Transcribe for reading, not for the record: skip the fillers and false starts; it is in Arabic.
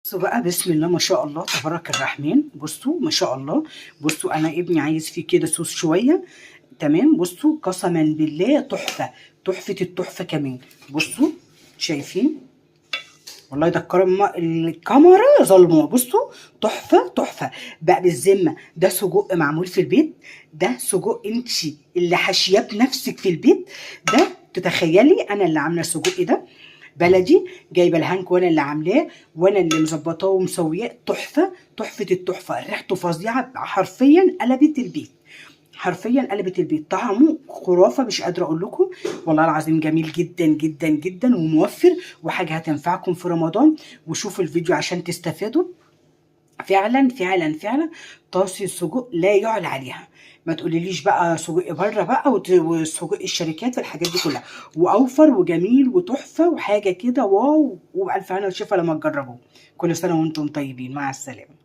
بصوا بقى، بسم الله ما شاء الله تبارك الرحمن. بصوا ما شاء الله. بصوا انا ابني عايز فيه كده صوص شويه. تمام. بصوا قسما بالله تحفه، تحفه التحفه كمان. بصوا شايفين؟ والله ده الكاميرا ظلمه. بصوا تحفه تحفه بقى بالذمه. ده سجق معمول في البيت، ده سجق انت اللي حاشياه بنفسك في البيت. ده تتخيلي انا اللي عامله السجق ده بلدي، جايبه الهانك وانا اللي عاملاه وانا اللي مظبطاه ومسوياه. تحفه تحفه التحفه، ريحته فظيعه، حرفيا قلبت البيت، حرفيا قلبت البيت. طعمه خرافه، مش قادره اقول لكم. والله العظيم جميل جدا جدا جدا وموفر، وحاجه هتنفعكم في رمضان. وشوفوا الفيديو عشان تستفادوا. فعلا فعلا فعلا طاسه السجق لا يعلى عليها. ما تقوليليش بقى سجق بره بقى وسجق الشركات والحاجات دي كلها. واوفر وجميل وتحفه وحاجه كده واو، والف هنا وشفا لما تجربوه. كل سنه وانتم طيبين، مع السلامه.